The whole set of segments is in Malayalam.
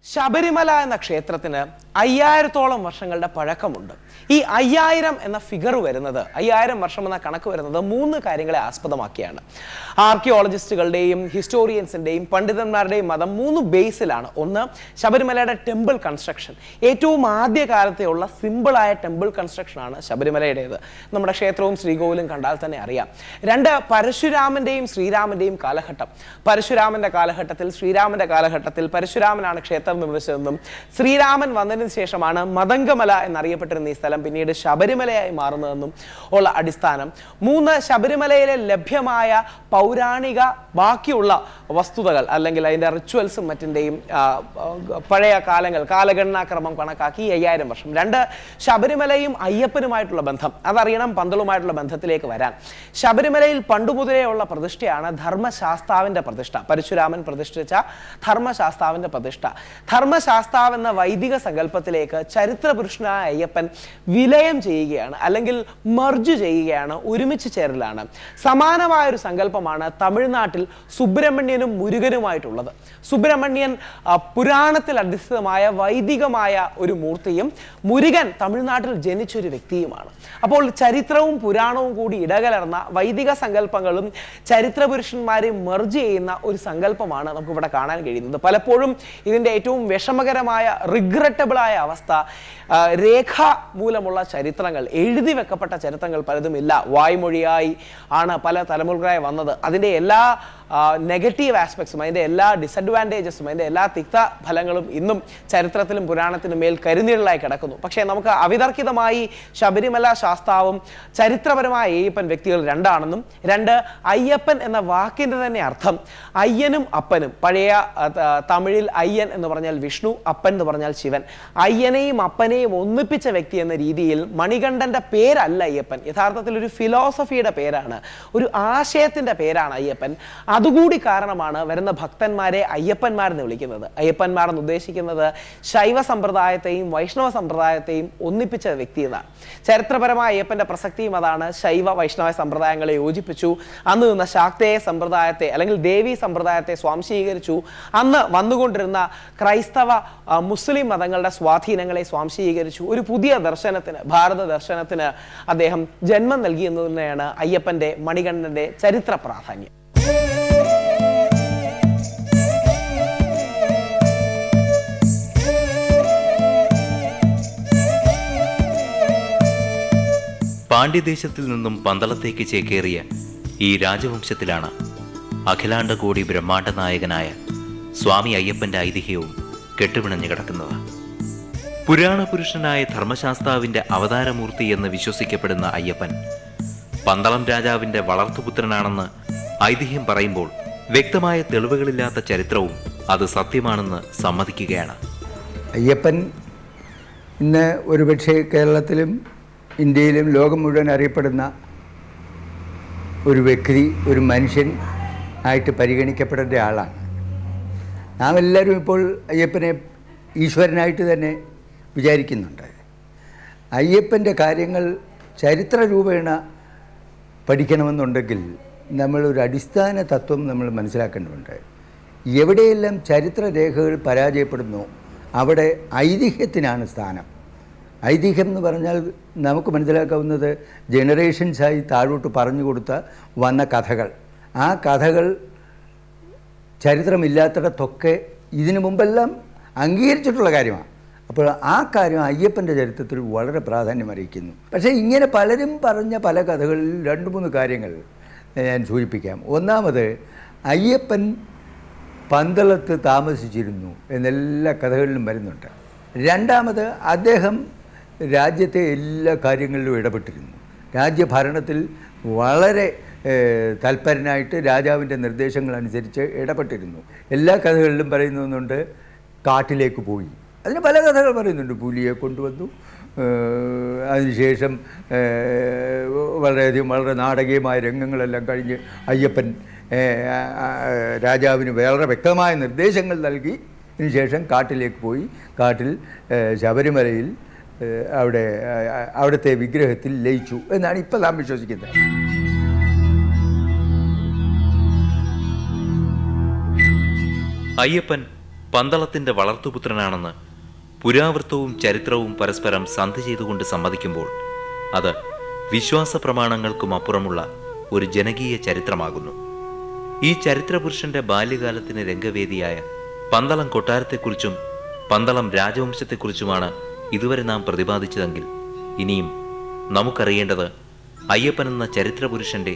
ശബരിമല എന്ന ക്ഷേത്രത്തിന് 5000-ഓളം വർഷങ്ങളുടെ പഴക്കമുണ്ട്. ഈ 5000 എന്ന ഫിഗർ വരുന്നത്, 5000 വർഷം എന്ന കണക്ക് വരുന്നത് 3 കാര്യങ്ങളെ ആസ്പദമാക്കിയാണ്. ആർക്കിയോളജിസ്റ്റുകളുടെയും ഹിസ്റ്റോറിയൻസിന്റെയും പണ്ഡിതന്മാരുടെയും മതം 3 ബേസിലാണ്. ഒന്ന്, ശബരിമലയുടെ ടെമ്പിൾ കൺസ്ട്രക്ഷൻ. ഏറ്റവും ആദ്യകാലത്തെയുള്ള സിമ്പിളായ ടെമ്പിൾ കൺസ്ട്രക്ഷൻ ആണ് ശബരിമലയുടേത്. നമ്മുടെ ക്ഷേത്രവും ശ്രീകോവിലും കണ്ടാൽ തന്നെ അറിയാം. 2, പരശുരാമന്റെയും ശ്രീരാമന്റെയും കാലഘട്ടം. പരശുരാമന്റെ കാലഘട്ടത്തിൽ, ശ്രീരാമന്റെ കാലഘട്ടത്തിൽ പരശുരാമനാണ് ക്ഷേത്രം നിർമ്മിച്ചതെന്നും ശ്രീരാമൻ വന്നതിന് ശേഷമാണ് മതംഗമല എന്നറിയപ്പെട്ടിരുന്ന ഈ സ്ഥലം പിന്നീട് ശബരിമലയായി മാറുന്നതെന്നും ഉള്ള അടിസ്ഥാനം. 3, ശബരിമലയിലെ ലഭ്യമായ പൗരാണിക ബാക്കിയുള്ള വസ്തുതകൾ അല്ലെങ്കിൽ അതിന്റെ റിച്വൽസും മറ്റിന്റെയും പഴയ കാലഗണനാക്രമം കണക്കാക്കി 5000 വർഷം. 2, ശബരിമലയും അയ്യപ്പനുമായിട്ടുള്ള ബന്ധം, അതറിയണം. പന്തളുമായിട്ടുള്ള ബന്ധത്തിലേക്ക് വരാൻ, ശബരിമലയിൽ പണ്ടുമുതലേ ഉള്ള പ്രതിഷ്ഠയാണ് ധർമ്മശാസ്താവിന്റെ പ്രതിഷ്ഠ. പരശുരാമൻ പ്രതിഷ്ഠിച്ച ധർമ്മശാസ്താവിന്റെ പ്രതിഷ്ഠ. ധർമ്മശാസ്താവ് എന്ന വൈദിക സങ്കല്പത്തിലേക്ക് ചരിത്ര പുരുഷനായ അയ്യപ്പൻ വിലയം ചെയ്യുകയാണ്, അല്ലെങ്കിൽ മർജ് ചെയ്യുകയാണ്, ഒരുമിച്ച് ചേരലാണ്. സമാനമായ ഒരു സങ്കല്പമാണ് തമിഴ്നാട്ടിൽ സുബ്രഹ്മണ്യനും മുരുകനുമായിട്ടുള്ളത്. സുബ്രഹ്മണ്യൻ പുരാണത്തിൽ അധിഷ്ഠിതമായ വൈദികമായ ഒരു മൂർത്തിയും മുരുകൻ തമിഴ്നാട്ടിൽ ജനിച്ചൊരു വ്യക്തിയുമാണ്. അപ്പോൾ ചരിത്രവും പുരാണവും കൂടി ഇടകലർന്ന വൈദിക സങ്കല്പങ്ങളും ചരിത്ര പുരുഷന്മാരെയും മെർജ് ചെയ്യുന്ന ഒരു സങ്കല്പമാണ് നമുക്കിവിടെ കാണാൻ കഴിയുന്നത്. പലപ്പോഴും ഇതിൻ്റെ ഏറ്റവും വിഷമകരമായ റിഗ്രറ്റബിളായ അവസ്ഥ, രേഖാ മൂലമുള്ള ചരിത്രങ്ങൾ, എഴുതി വെക്കപ്പെട്ട ചരിത്രങ്ങൾ പലതുമില്ല. വായ്മൊഴിയായി ആണ് പല തലമുറകളായി വന്നത്. അതിൻ്റെ എല്ലാ നെഗറ്റീവ് ആസ്പെക്ട്സും, അതിൻ്റെ എല്ലാ ഡിസഡ്വാൻറ്റേജസും, അതിൻ്റെ എല്ലാ തിക്ത ഫലങ്ങളും ഇന്നും ചരിത്രത്തിലും പുരാണത്തിനും മേൽ കരിനിഴലായി കിടക്കുന്നു. പക്ഷേ നമുക്ക് അവിതർക്കിതമായി ശബരിമല ശാസ്താവും ചരിത്രപരമായ അയ്യപ്പൻ വ്യക്തികൾ രണ്ടാണെന്നും, 2, അയ്യപ്പൻ എന്ന വാക്കിൻ്റെ തന്നെ അർത്ഥം അയ്യനും അപ്പനും. പഴയ തമിഴിൽ അയ്യൻ എന്ന് പറഞ്ഞാൽ വിഷ്ണു, അപ്പൻ എന്ന് പറഞ്ഞാൽ ശിവൻ. അയ്യനെയും അപ്പനെയും ഒന്നിപ്പിച്ച വ്യക്തി എന്ന രീതിയിൽ മണികണ്ഠന്റെ പേരല്ല അയ്യപ്പൻ, യഥാർത്ഥത്തിൽ ഒരു ഫിലോസഫിയുടെ പേരാണ്, ഒരു ആശയത്തിന്റെ പേരാണ് അയ്യപ്പൻ. അതുകൂടി കാരണമാണ് വരുന്ന ഭക്തന്മാരെ അയ്യപ്പന്മാരെന്ന് വിളിക്കുന്നത്. അയ്യപ്പന്മാർ എന്ന് ഉദ്ദേശിക്കുന്നത് ശൈവ സമ്പ്രദായത്തെയും വൈഷ്ണവ സമ്പ്രദായത്തെയും ഒന്നിപ്പിച്ച വ്യക്തി എന്നാണ്. ചരിത്രപരമായ അയ്യപ്പന്റെ പ്രസക്തിയും അതാണ്. ശൈവ വൈഷ്ണവ സമ്പ്രദായങ്ങളെ യോജിപ്പിച്ചു. അന്ന് നിന്ന ശാക്തേയ സമ്പ്രദായത്തെ അല്ലെങ്കിൽ ദേവി സമ്പ്രദായത്തെ സ്വാംശീകരിച്ചു. അന്ന് വന്നുകൊണ്ടിരുന്ന ക്രൈസ്തവ മുസ്ലിം മതങ്ങളുടെ സ്വാധീനങ്ങളെ സ്വാംശീകരിച്ചു. ഒരു പുതിയ ദർശനത്തിന്, ഭാരത ദർശനത്തിന് അദ്ദേഹം ജന്മം നൽകി എന്ന് തന്നെയാണ് അയ്യപ്പന്റെ, മണികണ്ഠന്റെ ചരിത്ര പ്രാധാന്യം. പാണ്ഡ്യദേശത്തിൽ നിന്നും പന്തളത്തേക്ക് ചേക്കേറിയ ഈ രാജവംശത്തിലാണ് അഖിലാണ്ടകോടി ബ്രഹ്മാണ്ഡ നായകനായ സ്വാമി അയ്യപ്പന്റെ ഐതിഹ്യവും കെട്ടുപിണഞ്ഞു കിടക്കുന്നത്. പുരാണ പുരുഷനായ ധർമ്മശാസ്താവിന്റെ അവതാരമൂർത്തി എന്ന് വിശ്വസിക്കപ്പെടുന്ന അയ്യപ്പൻ പന്തളം രാജാവിന്റെ വളർത്തുപുത്രനാണെന്ന് ഐതിഹ്യം പറയുമ്പോൾ വ്യക്തമായ തെളിവുകളില്ലാത്ത ചരിത്രവും അത് സത്യമാണെന്ന് സമ്മതിക്കുകയാണ്. അയ്യപ്പൻ ഇന്ന് ഒരുപക്ഷെ കേരളത്തിലും ഇന്ത്യയിലും ലോകം മുഴുവൻ അറിയപ്പെടുന്ന ഒരു വ്യക്തി, ഒരു മനുഷ്യൻ ആയിട്ട് പരിഗണിക്കപ്പെടേണ്ട ആളാണ്. നാം എല്ലാവരും ഇപ്പോൾ അയ്യപ്പനെ ഈശ്വരനായിട്ട് തന്നെ വിചാരിക്കുന്നുണ്ട്. അയ്യപ്പൻ്റെ കാര്യങ്ങൾ ചരിത്ര രൂപേണ പഠിക്കണമെന്നുണ്ടെങ്കിൽ നമ്മളൊരു അടിസ്ഥാന തത്വം നമ്മൾ മനസ്സിലാക്കേണ്ടതുണ്ട്. എവിടെയെല്ലാം ചരിത്രരേഖകൾ പരാജയപ്പെടുന്നു അവിടെ ഐതിഹ്യത്തിനാണ് സ്ഥാനം. ഐതിഹ്യം എന്ന് പറഞ്ഞാൽ നമുക്ക് മനസ്സിലാക്കാവുന്നത് ജനറേഷൻസായി താഴോട്ട് പറഞ്ഞു കൊടുത്ത വന്ന കഥകൾ. ആ കഥകൾ ചരിത്രമില്ലാത്തിടത്തൊക്കെ ഇതിനു മുമ്പെല്ലാം അംഗീകരിച്ചിട്ടുള്ള കാര്യമാണ്. അപ്പോൾ ആ കാര്യം അയ്യപ്പൻ്റെ ചരിത്രത്തിൽ വളരെ പ്രാധാന്യം അറിയിക്കുന്നു. പക്ഷേ ഇങ്ങനെ പലരും പറഞ്ഞ പല കഥകളിൽ 2-3 കാര്യങ്ങൾ ഞാൻ സൂചിപ്പിക്കാം. ഒന്നാമത്, അയ്യപ്പൻ പന്തളത്ത് താമസിച്ചിരുന്നു എന്നെല്ലാ കഥകളിലും വരുന്നുണ്ട്. രണ്ടാമത്, അദ്ദേഹം രാജ്യത്തെ എല്ലാ കാര്യങ്ങളിലും ഇടപെട്ടിരുന്നു. രാജ്യഭരണത്തിൽ വളരെ തൽപരനായിട്ട് രാജാവിൻ്റെ നിർദ്ദേശങ്ങളനുസരിച്ച് ഇടപെട്ടിരുന്നു. എല്ലാ കഥകളിലും പറയുന്നുണ്ട് കാട്ടിലേക്ക് പോയി. അതിന് പല കഥകൾ പറയുന്നുണ്ട്. പുലിയെ കൊണ്ടുവന്നു, അതിനുശേഷം വളരെ നാടകീയമായ രംഗങ്ങളെല്ലാം കഴിഞ്ഞ് അയ്യപ്പൻ രാജാവിന് വളരെ വ്യക്തമായ നിർദ്ദേശങ്ങൾ നൽകി. അതിനുശേഷം കാട്ടിലേക്ക് പോയി. കാട്ടിൽ ശബരിമലയിൽ അവിടുത്തെ വിഗ്രഹത്തിൽ ലയിച്ചു എന്നാണ് ഇപ്പോൾ നാം വിശ്വസിക്കുന്നത്. അയ്യപ്പൻ പന്തളത്തിന്റെ വളർത്തുപുത്രനാണെന്ന് പുരാവൃത്തവും ചരിത്രവും പരസ്പരം സന്ധി ചെയ്തുകൊണ്ട് സമ്മതിക്കുമ്പോൾ അത് വിശ്വാസ പ്രമാണങ്ങൾക്കും അപ്പുറമുള്ള ഒരു ജനകീയ ചരിത്രമാകുന്നു. ഈ ചരിത്രപുരുഷന്റെ ബാല്യകാലത്തിന് രംഗവേദിയായ പന്തളം കൊട്ടാരത്തെക്കുറിച്ചും പന്തളം രാജവംശത്തെക്കുറിച്ചുമാണ് ഇതുവരെ നാം പ്രതിപാദിച്ചതെങ്കിൽ ഇനിയും നമുക്കറിയേണ്ടത് അയ്യപ്പൻ എന്ന ചരിത്രപുരുഷന്റെ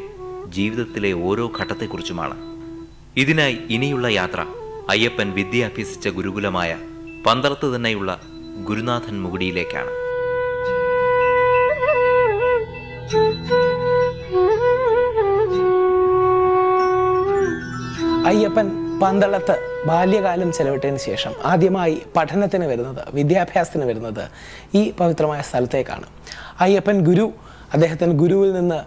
ജീവിതത്തിലെ ഓരോ ഘട്ടത്തെക്കുറിച്ചുമാണ്. ഇതിനായി ഇനിയുള്ള യാത്ര അയ്യപ്പൻ വിദ്യ അഭ്യസിച്ച ഗുരുകുലമായ പന്തളത്ത് തന്നെയുള്ള ഗുരുനാഥൻ മുകുടിയിലേക്കാണ്. അയ്യപ്പൻ പന്തളത്ത് ബാല്യകാലം ചെലവിട്ടതിന് ശേഷം ആദ്യമായി പഠനത്തിന് വരുന്നത്, വിദ്യാഭ്യാസത്തിന് വരുന്നത് ഈ പവിത്രമായ സ്ഥലത്തേക്കാണ്. അയ്യപ്പൻ അദ്ദേഹത്തിന് ഗുരുവിൽ നിന്ന്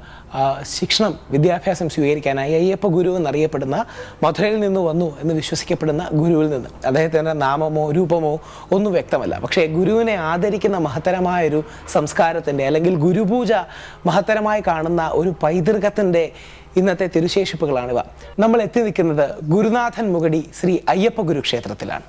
ശിക്ഷണം, വിദ്യാഭ്യാസം സ്വീകരിക്കാനായി അയ്യപ്പ ഗുരു എന്നറിയപ്പെടുന്ന, മധുരയിൽ നിന്ന് വന്നു എന്ന് വിശ്വസിക്കപ്പെടുന്ന ഗുരുവിൽ നിന്ന്, അദ്ദേഹത്തിൻ്റെ നാമമോ രൂപമോ ഒന്നും വ്യക്തമല്ല, പക്ഷേ ഗുരുവിനെ ആദരിക്കുന്ന മഹത്തരമായൊരു സംസ്കാരത്തിൻ്റെ, അല്ലെങ്കിൽ ഗുരുപൂജ മഹത്തരമായി കാണുന്ന ഒരു പൈതൃകത്തിൻ്റെ ഇന്നത്തെ തിരുശേഷിപ്പുകളാണിവ. നമ്മൾ എത്തി നിൽക്കുന്നത് ഗുരുനാഥൻ മുകടി ശ്രീ അയ്യപ്പ ഗുരു ക്ഷേത്രത്തിലാണ്.